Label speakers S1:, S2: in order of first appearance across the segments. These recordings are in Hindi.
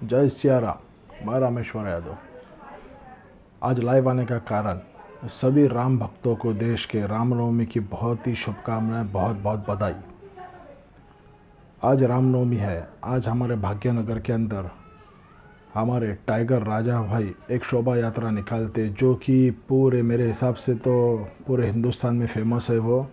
S1: जय सिया राम। मैं रामेश्वर यादव। आज लाइव आने का कारण सभी राम भक्तों को देश के रामनवमी की बहुत ही शुभकामनाएं, बहुत बहुत बधाई। आज रामनवमी है। आज हमारे भाग्यनगर के अंदर हमारे टाइगर राजा भाई एक शोभा यात्रा निकालते, जो कि पूरे मेरे हिसाब से तो पूरे हिंदुस्तान में फेमस है वो।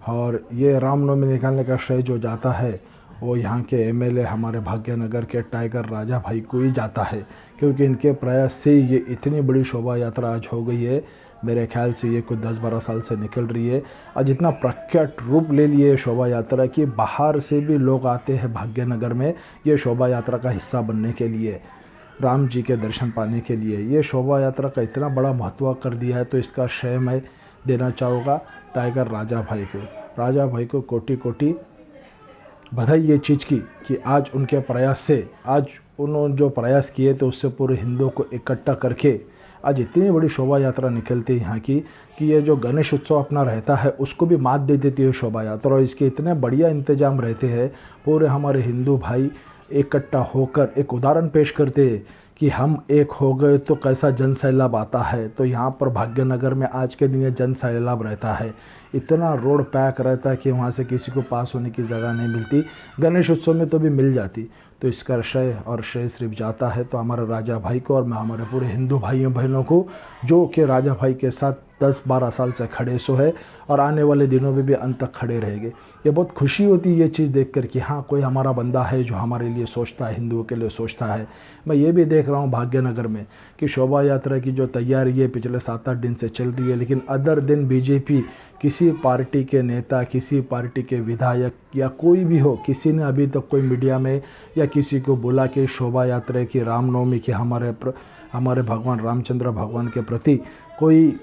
S1: और ये रामनवमी निकालने का श्रेय जो जाता है वो यहाँ के एमएलए हमारे भाग्यनगर के टाइगर राजा भाई को ही जाता है, क्योंकि इनके प्रयास से ये इतनी बड़ी शोभा यात्रा आज हो गई है। मेरे ख्याल से ये कुछ 10-12 साल से निकल रही है। आज इतना प्रख्यात रूप ले लिए शोभा यात्रा कि बाहर से भी लोग आते हैं भाग्यनगर में ये शोभा यात्रा का हिस्सा बनने के लिए, राम जी के दर्शन पाने के लिए। ये शोभा यात्रा का इतना बड़ा महत्व कर दिया है, तो इसका श्रेय मैं देना चाहूँगा टाइगर राजा भाई को। राजा भाई को कोटि कोटि बधाई ये चीज़ की कि आज उनके प्रयास से, आज उन्होंने जो प्रयास किए तो उससे पूरे हिंदुओं को इकट्ठा करके आज इतनी बड़ी शोभा यात्रा निकलती है यहाँ की कि ये जो गणेश उत्सव अपना रहता है उसको भी मात दे देती है शोभा यात्रा। और इसके इतने बढ़िया इंतजाम रहते हैं, पूरे हमारे हिंदू भाई इकट्ठा होकर एक उदाहरण पेश करते हैं कि हम एक हो गए तो कैसा जन सैलाब आता है। तो यहाँ पर भाग्यनगर में आज के दिन ये जन सैलाब रहता है। इतना रोड पैक रहता है कि वहाँ से किसी को पास होने की जगह नहीं मिलती। गणेश उत्सव में तो भी मिल जाती। तो इसका श्रेय सिर्फ जाता है तो हमारे राजा भाई को, और मैं हमारे पूरे हिंदू भाइयों बहनों को जो कि राजा भाई के साथ 10-12 साल से खड़े सो है और आने वाले दिनों में भी अंत तक खड़े रहेंगे। ये बहुत खुशी होती है ये चीज़ देखकर कि हाँ, कोई हमारा बंदा है जो हमारे लिए सोचता है, हिंदुओं के लिए सोचता है। मैं ये भी देख रहा हूँ भाग्यनगर में कि शोभा यात्रा की जो तैयारी है पिछले 7-8 दिन से चल रही है, लेकिन अदर दिन बीजेपी किसी पार्टी के नेता, किसी पार्टी के विधायक या कोई भी हो, किसी ने अभी तक कोई मीडिया में या किसी को बोला कि शोभा यात्रा की, रामनवमी की हमारे भगवान रामचंद्र भगवान के प्रति कोई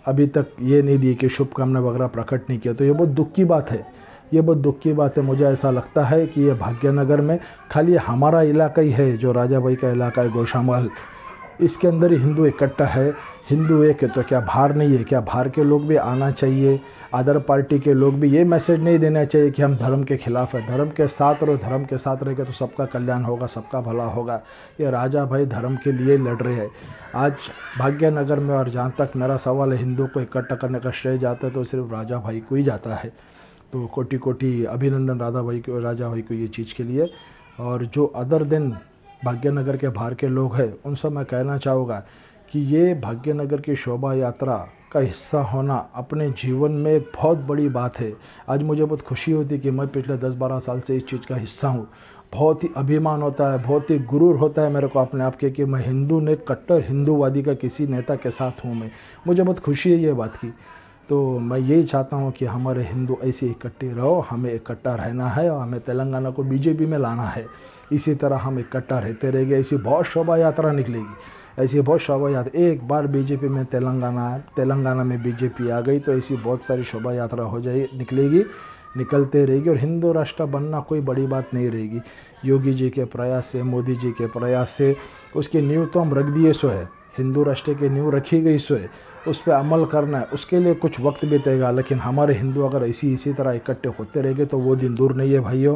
S1: अभी तक ये नहीं दी कि शुभकामना वगैरह प्रकट नहीं किया। तो ये बहुत दुख की बात है। ये बहुत दुख की बात है। मुझे ऐसा लगता है कि ये भाग्यनगर में खाली हमारा इलाका ही है जो राजा भाई का इलाका है, गोशामहल, इसके अंदर ही हिंदू इकट्ठा है। हिंदू एक है तो क्या बाहर नहीं है? क्या बाहर के लोग भी आना चाहिए? अदर पार्टी के लोग भी ये मैसेज नहीं देना चाहिए कि हम धर्म के खिलाफ है। धर्म के साथ रहो, धर्म के साथ रहेगा तो सबका कल्याण होगा, सबका भला होगा। ये राजा भाई धर्म के लिए लड़ रहे हैं आज भाग्यनगर में। और जहाँ तक मेरा सवाल है, हिंदू को इकट्ठा करने का श्रेय जाता है तो सिर्फ राजा भाई को ही जाता है। तो कोटि कोटि अभिनंदन राजा भाई को ये चीज़ के लिए। और जो अदर दिन भाग्यनगर के बाहर के लोग हैं उनसे मैं कहना चाहूँगा कि ये भाग्यनगर की शोभा यात्रा का हिस्सा होना अपने जीवन में बहुत बड़ी बात है। आज मुझे बहुत खुशी होती है कि मैं पिछले 10-12 साल से इस चीज़ का हिस्सा हूँ। बहुत ही अभिमान होता है, बहुत ही गुरूर होता है मेरे को अपने आप के कि मैं हिंदू ने, कट्टर हिंदूवादी का किसी नेता के साथ हूँ मैं। मुझे बहुत खुशी है ये बात की। तो मैं यही चाहता हूँ कि हमारे हिंदू ऐसे इकट्ठे रहो, हमें इकट्ठा रहना है और हमें तेलंगाना को बीजेपी में लाना है। इसी तरह हम इकट्ठा रहते रहेंगे। ऐसी बहुत शोभा यात्रा निकलेगी, ऐसी बहुत शोभा यात्रा। एक बार बीजेपी में तेलंगाना में बीजेपी आ गई तो ऐसी बहुत सारी शोभा यात्रा हो जाए निकलेगी, निकलते रहेगी। और हिंदू राष्ट्र बनना कोई बड़ी बात नहीं रहेगी। योगी जी के प्रयास से, मोदी जी के प्रयास से उसकी नींव तो हम रख दिए सो है, हिंदू राष्ट्र की नींव रखी गई सो है। उस पर अमल करना है, उसके लिए कुछ वक्त बीतेगा। लेकिन हमारे हिंदू अगर इसी तरह इकट्ठे होते रहेंगे तो वो दिन दूर नहीं है भाइयों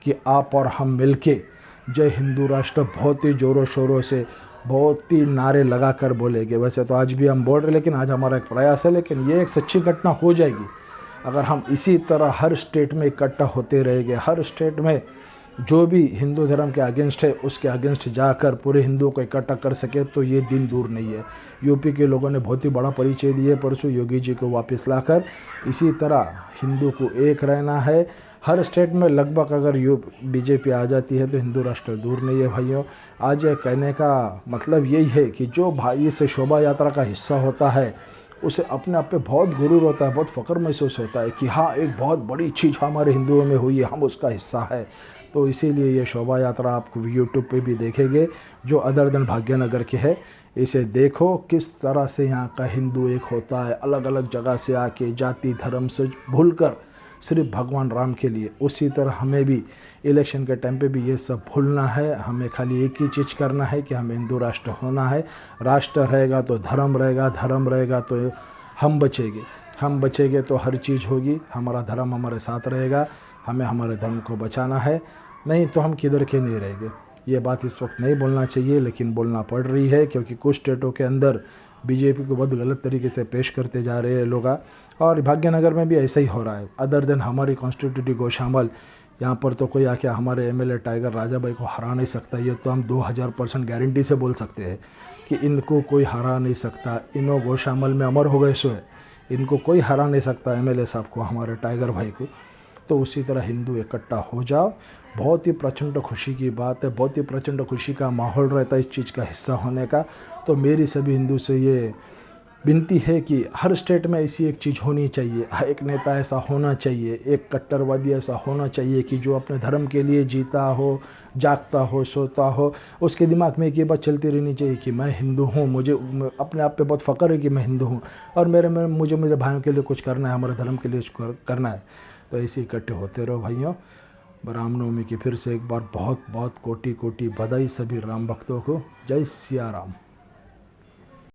S1: कि आप और हम मिलके जय हिंदू राष्ट्र बहुत ही ज़ोरों शोरों से, बहुत ही नारे लगा कर बोलेंगे। वैसे तो आज भी हम बोल रहे, लेकिन आज हमारा एक प्रयास है। लेकिन ये एक सच्ची घटना हो जाएगी अगर हम इसी तरह हर स्टेट में इकट्ठा होते रहेंगे। हर स्टेट में जो भी हिंदू धर्म के अगेंस्ट है उसके अगेंस्ट जाकर पूरे हिंदुओं को इकट्ठा कर सके तो ये दिन दूर नहीं है। यूपी के लोगों ने बहुत ही बड़ा परिचय दिए परसों योगी जी को वापस लाकर। इसी तरह हिंदू को एक रहना है। हर स्टेट में लगभग अगर बीजेपी आ जाती है तो हिंदू राष्ट्र दूर नहीं है भाइयों। आज कहने का मतलब यही है कि जो भाई से शोभा यात्रा का हिस्सा होता है उसे अपने आप पे बहुत गुरूर होता है, बहुत फ़ख्र महसूस होता है कि हाँ, एक बहुत बड़ी चीज़ हमारे हिंदुओं में हुई है, हम उसका हिस्सा है। तो इसीलिए ये शोभा यात्रा आप यूट्यूब पे भी देखेंगे जो अदर दिन भाग्यनगर के है। इसे देखो किस तरह से यहाँ का हिंदू एक होता है, अलग अलग जगह से आके जाति धर्म से भूलकर सिर्फ भगवान राम के लिए। उसी तरह हमें भी इलेक्शन के टाइम पे भी ये सब भूलना है। हमें खाली एक ही चीज़ करना है कि हमें हिंदू राष्ट्र होना है। राष्ट्र रहेगा तो धर्म रहेगा, धर्म रहेगा तो हम बचेंगे, हम बचेंगे तो हर चीज़ होगी। हमारा धर्म हमारे साथ रहेगा, हमें हमारे धर्म को बचाना है, नहीं तो हम किधर के नहीं रहेंगे। ये बात इस वक्त नहीं बोलना चाहिए, लेकिन बोलना पड़ रही है, क्योंकि कुछ स्टेटों के अंदर बीजेपी को बहुत गलत तरीके से पेश करते जा रहे हैं लोग। और भाग्यनगर में भी ऐसा ही हो रहा है। अदर देन हमारी कॉन्स्टिट्यूटिव गौशामल, यहाँ पर तो कोई आके हमारे एमएलए टाइगर राजा भाई को हरा नहीं सकता। ये तो हम 2000% गारंटी से बोल सकते हैं कि इनको कोई हरा नहीं सकता। इनो गौशामल में अमर हो गए सो है, इनको कोई हरा नहीं सकता एमएलए साहब को, हमारे टाइगर भाई को। तो उसी तरह हिंदू इकट्ठा हो जाओ। बहुत ही प्रचंड खुशी की बात है, बहुत ही प्रचंड खुशी का माहौल रहता है इस चीज़ का हिस्सा होने का। तो मेरी सभी हिंदू से ये विनती है कि हर स्टेट में ऐसी एक चीज़ होनी चाहिए, एक नेता ऐसा होना चाहिए, एक कट्टरवादी ऐसा होना चाहिए कि जो अपने धर्म के लिए जीता हो, जागता हो, सोता हो। उसके दिमाग में एक ये बात चलती रहनी चाहिए कि मैं हिंदू हूँ, मुझे अपने आप पे बहुत फ़ख्र है कि मैं हिंदू हूँ, और मुझे मेरे भाइयों के लिए कुछ करना है, हमारे धर्म के लिए कुछ करना है। तो ऐसे इकट्ठे होते रहो भाइयों। रामनवमी की फिर से एक बार बहुत बहुत कोटि कोटि बधाई सभी राम भक्तों को। जय सिया राम।